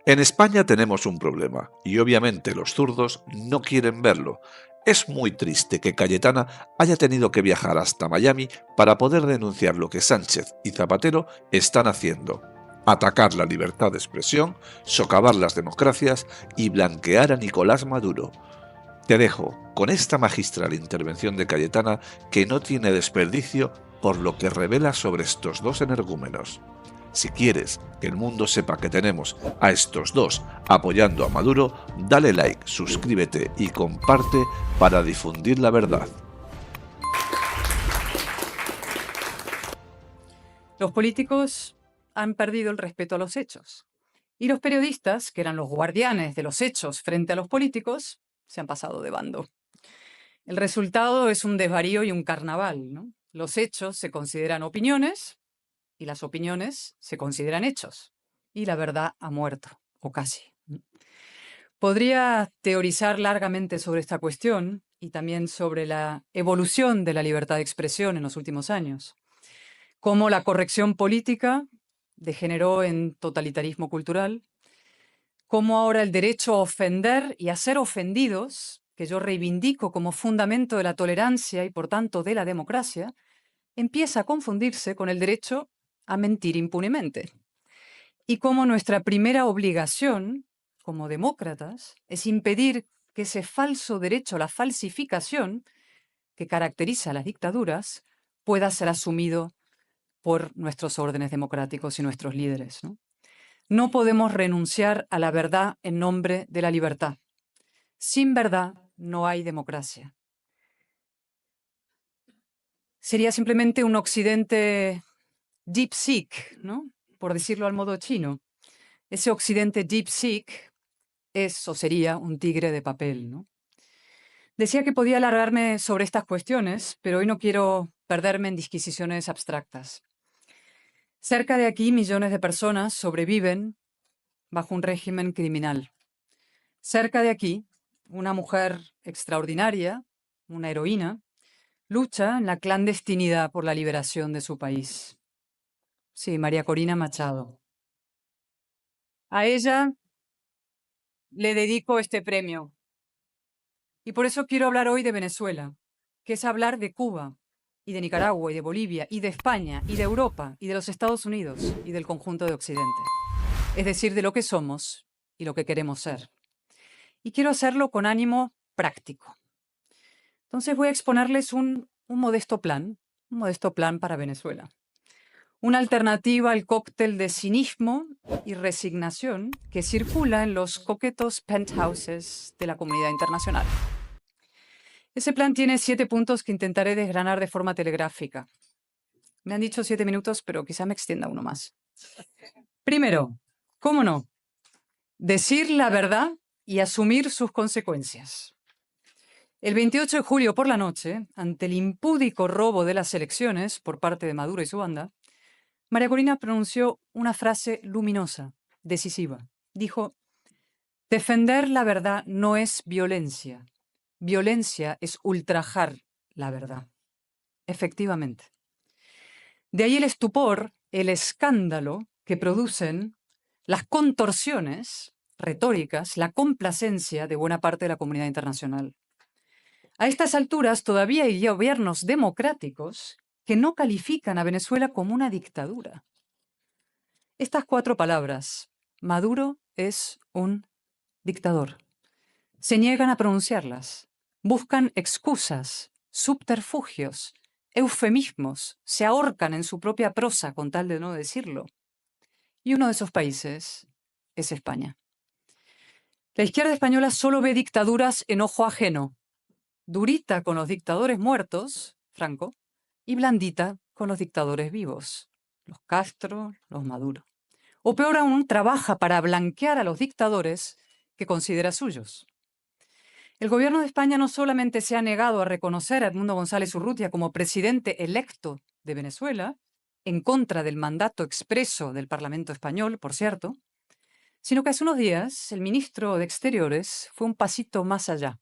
En España tenemos un problema, y obviamente los zurdos no quieren verlo. Es muy triste que Cayetana haya tenido que viajar hasta Miami para poder denunciar lo que Sánchez y Zapatero están haciendo: atacar la libertad de expresión, socavar las democracias y blanquear a Nicolás Maduro. Te dejo con esta magistral intervención de Cayetana, que no tiene desperdicio por lo que revela sobre estos dos energúmenos. Si quieres que el mundo sepa que tenemos a estos dos apoyando a Maduro, dale like, suscríbete y comparte para difundir la verdad. Los políticos han perdido el respeto a los hechos. Y los periodistas, que eran los guardianes de los hechos frente a los políticos, se han pasado de bando. El resultado es un desvarío y un carnaval, ¿no? Los hechos se consideran opiniones y las opiniones se consideran hechos. Y la verdad ha muerto, o casi. Podría teorizar largamente sobre esta cuestión y también sobre la evolución de la libertad de expresión en los últimos años. Cómo la corrección política degeneró en totalitarismo cultural, cómo ahora el derecho a ofender y a ser ofendidos, que yo reivindico como fundamento de la tolerancia y por tanto de la democracia, empieza a confundirse con el derecho a mentir impunemente. Y cómo nuestra primera obligación como demócratas es impedir que ese falso derecho a la falsificación que caracteriza a las dictaduras pueda ser asumido por nuestros órdenes democráticos y nuestros líderes, ¿no? No podemos renunciar a la verdad en nombre de la libertad. Sin verdad no hay democracia. Sería simplemente un occidente DeepSeek, ¿no? Por decirlo al modo chino. Ese occidente DeepSeek es o sería un tigre de papel, ¿no? Decía que podía alargarme sobre estas cuestiones, pero hoy no quiero perderme en disquisiciones abstractas. Cerca de aquí, millones de personas sobreviven bajo un régimen criminal. Cerca de aquí, una mujer extraordinaria, una heroína, lucha en la clandestinidad por la liberación de su país. Sí, María Corina Machado. A ella le dedico este premio. Y por eso quiero hablar hoy de Venezuela, que es hablar de Cuba, y de Nicaragua, y de Bolivia, y de España, y de Europa, y de los Estados Unidos, y del conjunto de Occidente. Es decir, de lo que somos y lo que queremos ser. Y quiero hacerlo con ánimo práctico. Entonces voy a exponerles un modesto plan para Venezuela. Una alternativa al cóctel de cinismo y resignación que circula en los coquetos penthouses de la comunidad internacional. Ese plan tiene 7 puntos que intentaré desgranar de forma telegráfica. Me han dicho 7 minutos, pero quizá me extienda uno más. Primero, ¿cómo no? Decir la verdad y asumir sus consecuencias. El 28 de julio por la noche, ante el impúdico robo de las elecciones por parte de Maduro y su banda, María Corina pronunció una frase luminosa, decisiva. Dijo: defender la verdad no es violencia. Violencia es ultrajar la verdad. Efectivamente. De ahí el estupor, el escándalo que producen las contorsiones retóricas, la complacencia de buena parte de la comunidad internacional. A estas alturas todavía hay gobiernos democráticos que no califican a Venezuela como una dictadura. Estas 4 palabras, Maduro es un dictador, se niegan a pronunciarlas, buscan excusas, subterfugios, eufemismos, se ahorcan en su propia prosa con tal de no decirlo. Y uno de esos países es España. La izquierda española solo ve dictaduras en ojo ajeno, durita con los dictadores muertos, Franco, y blandita con los dictadores vivos, los Castro, los Maduro. O peor aún, trabaja para blanquear a los dictadores que considera suyos. El gobierno de España no solamente se ha negado a reconocer a Edmundo González Urrutia como presidente electo de Venezuela, en contra del mandato expreso del Parlamento español, por cierto, sino que hace unos días el ministro de Exteriores fue un pasito más allá.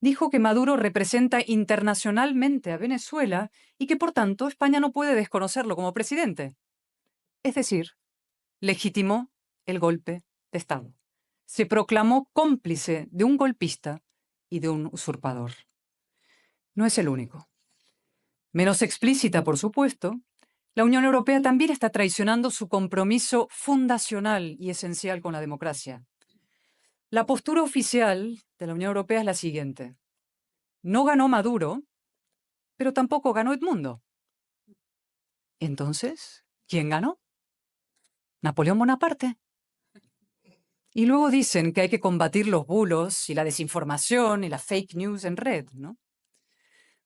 Dijo que Maduro representa internacionalmente a Venezuela y que, por tanto, España no puede desconocerlo como presidente. Es decir, legitimó el golpe de Estado. Se proclamó cómplice de un golpista y de un usurpador. No es el único. Menos explícita, por supuesto, la Unión Europea también está traicionando su compromiso fundacional y esencial con la democracia. La postura oficial de la Unión Europea es la siguiente. No ganó Maduro, pero tampoco ganó Edmundo. Entonces, ¿quién ganó? Napoleón Bonaparte. Y luego dicen que hay que combatir los bulos y la desinformación y la fake news en red, ¿no?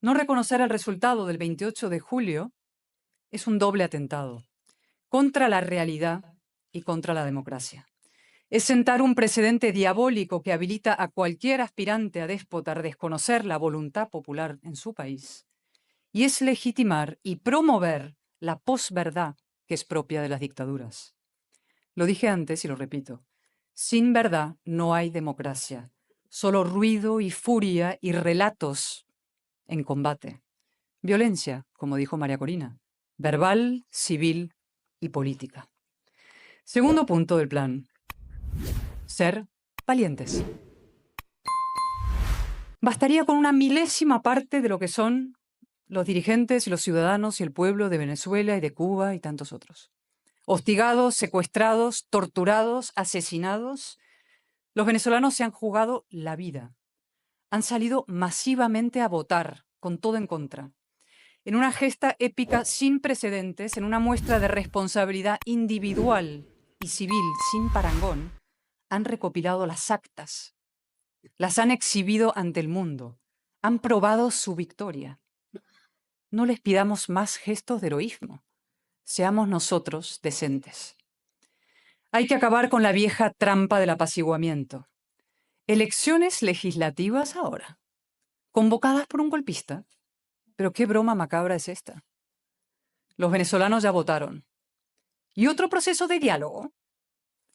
No reconocer el resultado del 28 de julio es un doble atentado contra la realidad y contra la democracia. Es sentar un precedente diabólico que habilita a cualquier aspirante a déspota a desconocer la voluntad popular en su país. Y es legitimar y promover la posverdad que es propia de las dictaduras. Lo dije antes y lo repito. Sin verdad no hay democracia. Solo ruido y furia y relatos en combate. Violencia, como dijo María Corina. Verbal, civil y política. Segundo punto del plan. Ser valientes. Bastaría con una milésima parte de lo que son los dirigentes y los ciudadanos y el pueblo de Venezuela y de Cuba y tantos otros. Hostigados, secuestrados, torturados, asesinados, los venezolanos se han jugado la vida. Han salido masivamente a votar, con todo en contra. En una gesta épica sin precedentes, en una muestra de responsabilidad individual y civil sin parangón, han recopilado las actas, las han exhibido ante el mundo, han probado su victoria. No les pidamos más gestos de heroísmo. Seamos nosotros decentes. Hay que acabar con la vieja trampa del apaciguamiento. Elecciones legislativas ahora, convocadas por un golpista. Pero qué broma macabra es esta. Los venezolanos ya votaron. ¿Y otro proceso de diálogo?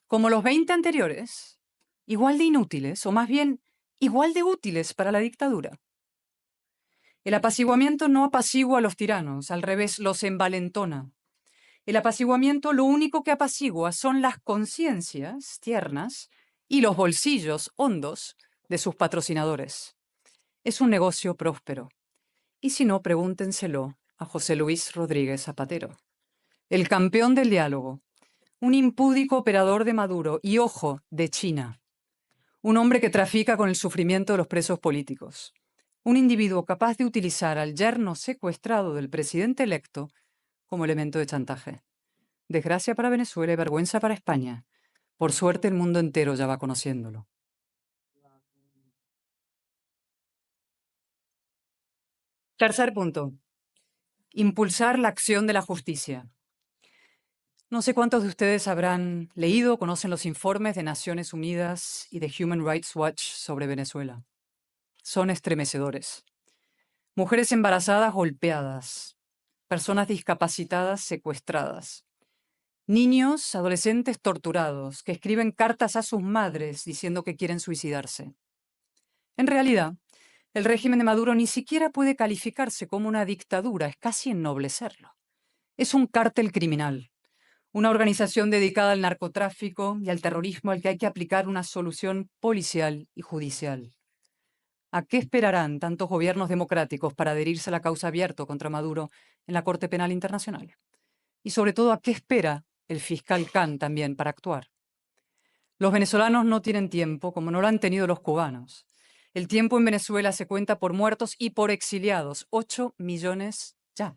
Como los 20 anteriores, igual de inútiles, o más bien igual de útiles para la dictadura. El apaciguamiento no apacigua a los tiranos, al revés, los envalentona. El apaciguamiento lo único que apacigua son las conciencias tiernas y los bolsillos hondos de sus patrocinadores. Es un negocio próspero. Y si no, pregúntenselo a José Luis Rodríguez Zapatero, el campeón del diálogo, un impúdico operador de Maduro y, ojo, de China, un hombre que trafica con el sufrimiento de los presos políticos, un individuo capaz de utilizar al yerno secuestrado del presidente electo como elemento de chantaje. Desgracia para Venezuela y vergüenza para España. Por suerte el mundo entero ya va conociéndolo. Tercer punto. Impulsar la acción de la justicia. No sé cuántos de ustedes habrán leído o conocen los informes de Naciones Unidas y de Human Rights Watch sobre Venezuela. Son estremecedores. Mujeres embarazadas golpeadas, personas discapacitadas secuestradas, niños, adolescentes torturados que escriben cartas a sus madres diciendo que quieren suicidarse. En realidad, el régimen de Maduro ni siquiera puede calificarse como una dictadura, es casi ennoblecerlo. Es un cártel criminal. Una organización dedicada al narcotráfico y al terrorismo al que hay que aplicar una solución policial y judicial. ¿A qué esperarán tantos gobiernos democráticos para adherirse a la causa abierta contra Maduro en la Corte Penal Internacional? Y sobre todo, ¿a qué espera el fiscal Khan también para actuar? Los venezolanos no tienen tiempo, como no lo han tenido los cubanos. El tiempo en Venezuela se cuenta por muertos y por exiliados, 8 millones ya.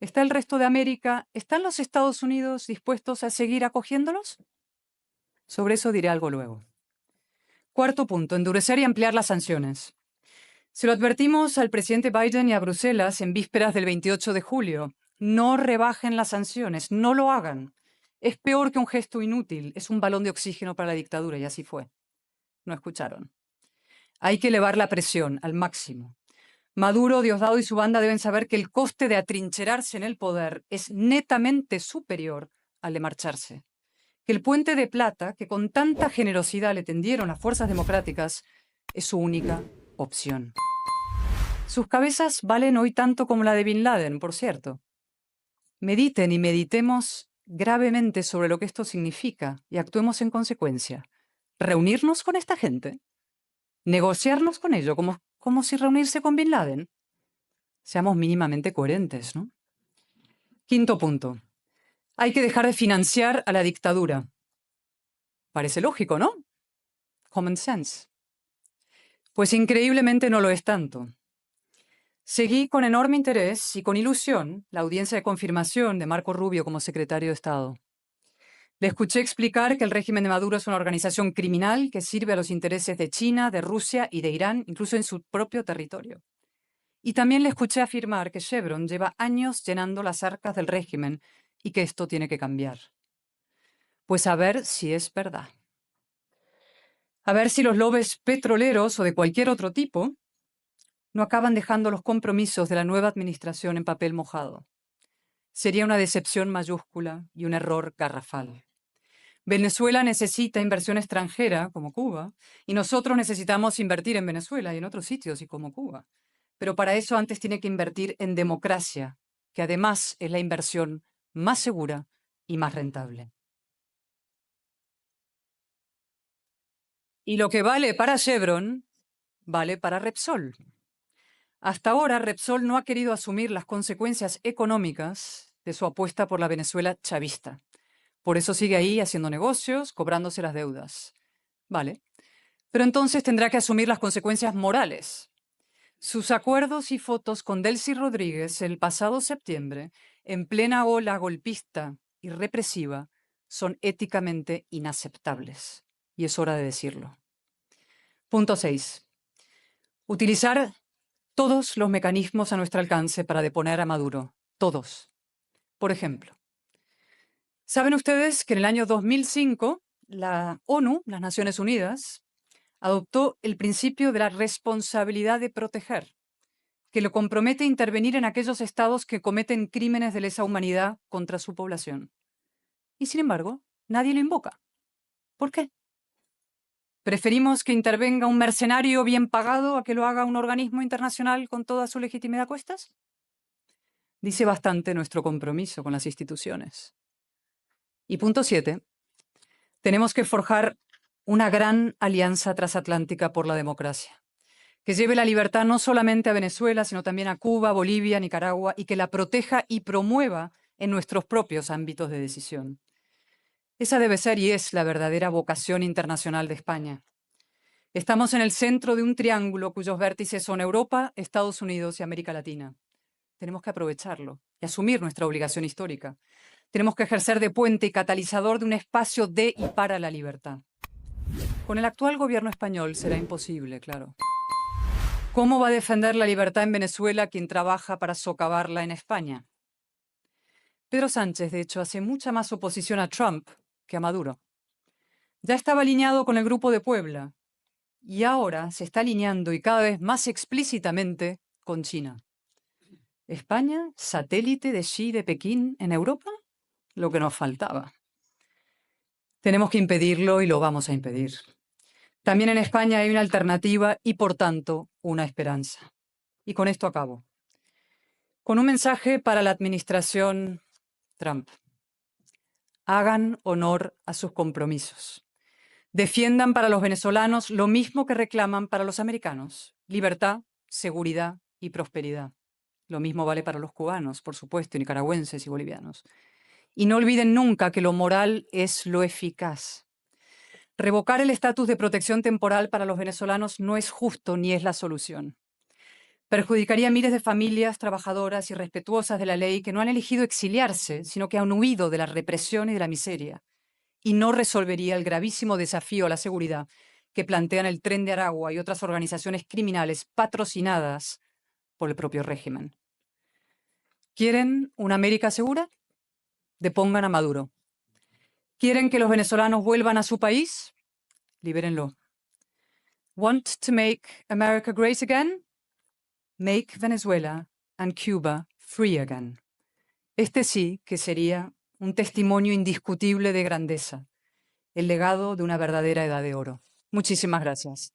¿Está el resto de América? ¿Están los Estados Unidos dispuestos a seguir acogiéndolos? Sobre eso diré algo luego. Cuarto punto, endurecer y ampliar las sanciones. Se lo advertimos al presidente Biden y a Bruselas en vísperas del 28 de julio. No rebajen las sanciones, no lo hagan. Es peor que un gesto inútil, es un balón de oxígeno para la dictadura y así fue. No escucharon. Hay que elevar la presión al máximo. Maduro, Diosdado y su banda deben saber que el coste de atrincherarse en el poder es netamente superior al de marcharse. Que el puente de plata, que con tanta generosidad le tendieron las fuerzas democráticas, es su única opción. Sus cabezas valen hoy tanto como la de Bin Laden, por cierto. Mediten y meditemos gravemente sobre lo que esto significa y actuemos en consecuencia. ¿Reunirnos con esta gente? ¿Negociarnos con ellos como si reunirse con Bin Laden? Seamos mínimamente coherentes, ¿no? Quinto punto. Hay que dejar de financiar a la dictadura. Parece lógico, ¿no? Common sense. Pues increíblemente no lo es tanto. Seguí con enorme interés y con ilusión la audiencia de confirmación de Marco Rubio como secretario de Estado. Le escuché explicar que el régimen de Maduro es una organización criminal que sirve a los intereses de China, de Rusia y de Irán, incluso en su propio territorio. Y también le escuché afirmar que Chevron lleva años llenando las arcas del régimen y que esto tiene que cambiar. Pues a ver si es verdad. A ver si los lobbies petroleros o de cualquier otro tipo no acaban dejando los compromisos de la nueva administración en papel mojado. Sería una decepción mayúscula y un error garrafal. Venezuela necesita inversión extranjera, como Cuba, y nosotros necesitamos invertir en Venezuela y en otros sitios, y como Cuba. Pero para eso antes tiene que invertir en democracia, que además es la inversión más segura y más rentable. Y lo que vale para Chevron, vale para Repsol. Hasta ahora, Repsol no ha querido asumir las consecuencias económicas de su apuesta por la Venezuela chavista. Por eso sigue ahí haciendo negocios, cobrándose las deudas. Vale. Pero entonces tendrá que asumir las consecuencias morales. Sus acuerdos y fotos con Delcy Rodríguez el pasado septiembre, en plena ola golpista y represiva, son éticamente inaceptables. Y es hora de decirlo. Punto 6. Utilizar todos los mecanismos a nuestro alcance para deponer a Maduro. Todos. Por ejemplo, ¿saben ustedes que en el año 2005 la ONU, las Naciones Unidas, adoptó el principio de la responsabilidad de proteger, que lo compromete a intervenir en aquellos estados que cometen crímenes de lesa humanidad contra su población? Y sin embargo, nadie lo invoca. ¿Por qué? ¿Preferimos que intervenga un mercenario bien pagado a que lo haga un organismo internacional con toda su legitimidad a cuestas? Dice bastante nuestro compromiso con las instituciones. Y punto 7. Tenemos que forjar una gran alianza transatlántica por la democracia, que lleve la libertad no solamente a Venezuela, sino también a Cuba, Bolivia, Nicaragua, y que la proteja y promueva en nuestros propios ámbitos de decisión. Esa debe ser y es la verdadera vocación internacional de España. Estamos en el centro de un triángulo cuyos vértices son Europa, Estados Unidos y América Latina. Tenemos que aprovecharlo y asumir nuestra obligación histórica. Tenemos que ejercer de puente y catalizador de un espacio de y para la libertad. Con el actual gobierno español será imposible, claro. ¿Cómo va a defender la libertad en Venezuela quien trabaja para socavarla en España? Pedro Sánchez, de hecho, hace mucha más oposición a Trump que a Maduro. Ya estaba alineado con el Grupo de Puebla y ahora se está alineando y cada vez más explícitamente con China. ¿España, satélite de Xi de Pekín en Europa? Lo que nos faltaba. Tenemos que impedirlo y lo vamos a impedir. También en España hay una alternativa y, por tanto, una esperanza. Y con esto acabo. Con un mensaje para la administración Trump. Hagan honor a sus compromisos. Defiendan para los venezolanos lo mismo que reclaman para los americanos: libertad, seguridad y prosperidad. Lo mismo vale para los cubanos, por supuesto, y nicaragüenses y bolivianos. Y no olviden nunca que lo moral es lo eficaz. Revocar el estatus de protección temporal para los venezolanos no es justo ni es la solución. Perjudicaría a miles de familias trabajadoras y respetuosas de la ley que no han elegido exiliarse, sino que han huido de la represión y de la miseria. Y no resolvería el gravísimo desafío a la seguridad que plantean el Tren de Aragua y otras organizaciones criminales patrocinadas por el propio régimen. ¿Quieren una América segura? Depongan a Maduro. ¿Quieren que los venezolanos vuelvan a su país? Libérenlo. ¿Want to make America great again? Make Venezuela and Cuba free again. Este sí que sería un testimonio indiscutible de grandeza, el legado de una verdadera edad de oro. Muchísimas gracias.